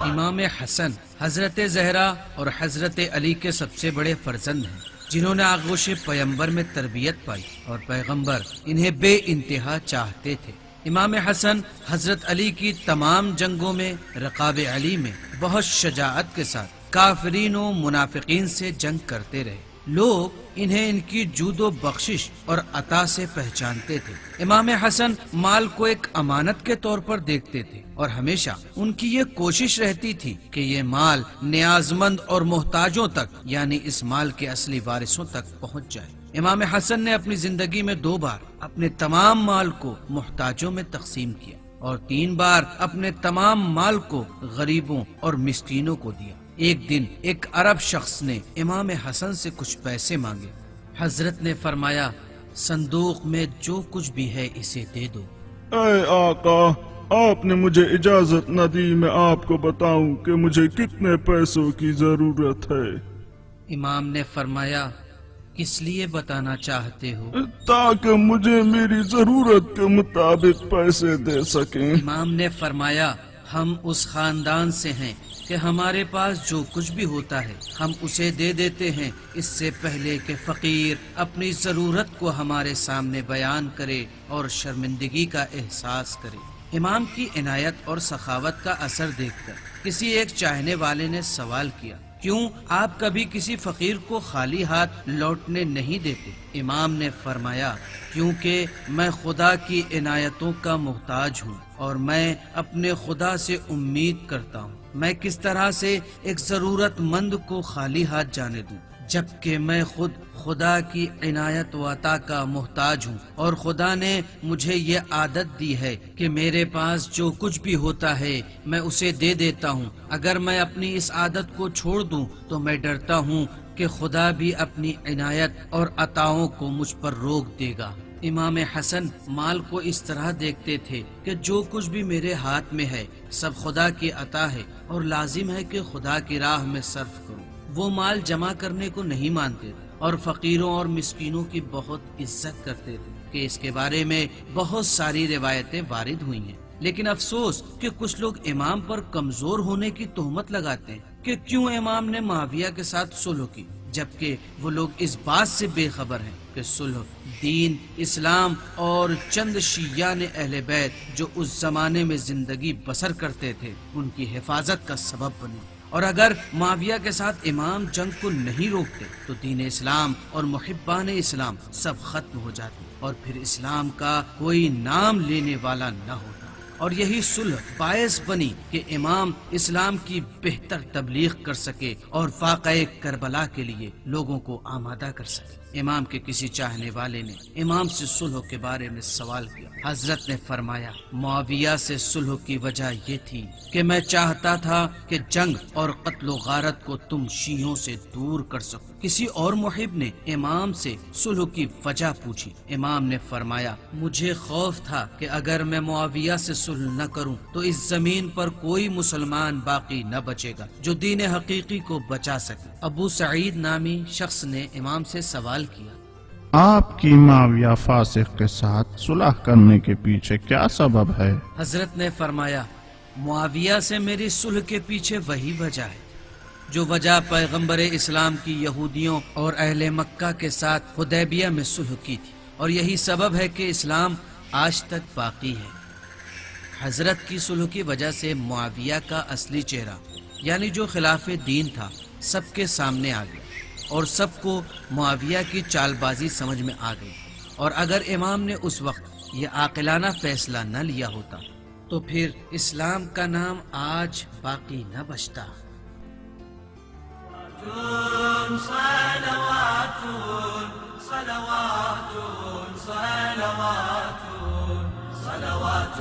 امام حسن حضرت زہرا اور حضرت علی کے سب سے بڑے فرزند ہیں، جنہوں نے آغوش پیغمبر میں تربیت پائی اور پیغمبر انہیں بے انتہا چاہتے تھے۔ امام حسن حضرت علی کی تمام جنگوں میں رقاب علی میں بہت شجاعت کے ساتھ کافرین و منافقین سے جنگ کرتے رہے۔ لوگ انہیں ان کی جود و بخشش اور عطا سے پہچانتے تھے۔ امام حسن مال کو ایک امانت کے طور پر دیکھتے تھے اور ہمیشہ ان کی یہ کوشش رہتی تھی کہ یہ مال نیاز مند اور محتاجوں تک یعنی اس مال کے اصلی وارثوں تک پہنچ جائے۔ امام حسن نے اپنی زندگی میں 2 بار اپنے تمام مال کو محتاجوں میں تقسیم کیا اور 3 بار اپنے تمام مال کو غریبوں اور مسکینوں کو دیا۔ ایک دن ایک عرب شخص نے امام حسن سے کچھ پیسے مانگے۔ حضرت نے فرمایا، صندوق میں جو کچھ بھی ہے اسے دے دو۔ اے آقا، آپ نے مجھے اجازت نہ دی میں آپ کو بتاؤں کہ مجھے کتنے پیسوں کی ضرورت ہے۔ امام نے فرمایا، کس لیے بتانا چاہتے ہو؟ تاکہ مجھے میری ضرورت کے مطابق پیسے دے سکیں۔ امام نے فرمایا، ہم اس خاندان سے ہیں کہ ہمارے پاس جو کچھ بھی ہوتا ہے ہم اسے دے دیتے ہیں، اس سے پہلے کہ فقیر اپنی ضرورت کو ہمارے سامنے بیان کرے اور شرمندگی کا احساس کرے۔ امام کی عنایت اور سخاوت کا اثر دیکھ کر کسی ایک چاہنے والے نے سوال کیا، کیوں آپ کبھی کسی فقیر کو خالی ہاتھ لوٹنے نہیں دیتے؟ امام نے فرمایا، کیونکہ میں خدا کی عنایتوں کا محتاج ہوں اور میں اپنے خدا سے امید کرتا ہوں۔ میں کس طرح سے ایک ضرورت مند کو خالی ہاتھ جانے دوں، جبکہ میں خود خدا کی عنایت و عطا کا محتاج ہوں اور خدا نے مجھے یہ عادت دی ہے کہ میرے پاس جو کچھ بھی ہوتا ہے میں اسے دے دیتا ہوں۔ اگر میں اپنی اس عادت کو چھوڑ دوں تو میں ڈرتا ہوں کہ خدا بھی اپنی عنایت اور عطاؤں کو مجھ پر روک دے گا۔ امام حسن مال کو اس طرح دیکھتے تھے کہ جو کچھ بھی میرے ہاتھ میں ہے سب خدا کی عطا ہے اور لازم ہے کہ خدا کی راہ میں صرف کروں۔ وہ مال جمع کرنے کو نہیں مانتے تھے اور فقیروں اور مسکینوں کی بہت عزت کرتے تھے کہ اس کے بارے میں بہت ساری روایتیں وارد ہوئی ہیں۔ لیکن افسوس کہ کچھ لوگ امام پر کمزور ہونے کی تہمت لگاتے ہیں کہ کیوں امام نے معاویہ کے ساتھ صلح کی، جبکہ وہ لوگ اس بات سے بے خبر ہیں کہ صلح دین، اسلام اور چند شیعہ نے اہل بیت جو اس زمانے میں زندگی بسر کرتے تھے ان کی حفاظت کا سبب بنی، اور اگر معاویہ کے ساتھ امام جنگ کو نہیں روکتے تو دین اسلام اور محبان اسلام سب ختم ہو جاتے اور پھر اسلام کا کوئی نام لینے والا نہ ہوتا۔ اور یہی صلح باعث بنی کہ امام اسلام کی بہتر تبلیغ کر سکے اور واقعہ کربلا کے لیے لوگوں کو آمادہ کر سکے۔ امام کے کسی چاہنے والے نے امام سے صلح کے بارے میں سوال کیا۔ حضرت نے فرمایا، معاویہ سے صلح کی وجہ یہ تھی کہ میں چاہتا تھا کہ جنگ اور قتل و غارت کو تم شیعوں سے دور کر سکو۔ کسی اور محب نے امام سے صلح کی وجہ پوچھی۔ امام نے فرمایا، مجھے خوف تھا کہ اگر میں معاویہ سے صلح نہ کروں تو اس زمین پر کوئی مسلمان باقی نہ بچے گا جو دین حقیقی کو بچا سکے۔ ابو سعید نامی شخص نے امام سے سوال کیا، آپ کی معاویہ فاسق کے ساتھ صلح کرنے کے پیچھے کیا سبب ہے؟ حضرت نے فرمایا، معاویہ سے میری صلح کے پیچھے وہی وجہ ہے جو وجہ پیغمبر اسلام کی یہودیوں اور اہل مکہ کے ساتھ حدیبیہ میں صلح کی تھی، اور یہی سبب ہے کہ اسلام آج تک باقی ہے۔ حضرت کی صلح کی وجہ سے معاویہ کا اصلی چہرہ یعنی جو خلاف دین تھا سب کے سامنے آ گیا اور سب کو معاویہ کی چال بازی سمجھ میں آ گئی، اور اگر امام نے اس وقت یہ عاقلانہ فیصلہ نہ لیا ہوتا تو پھر اسلام کا نام آج باقی نہ بچتا۔ صلوات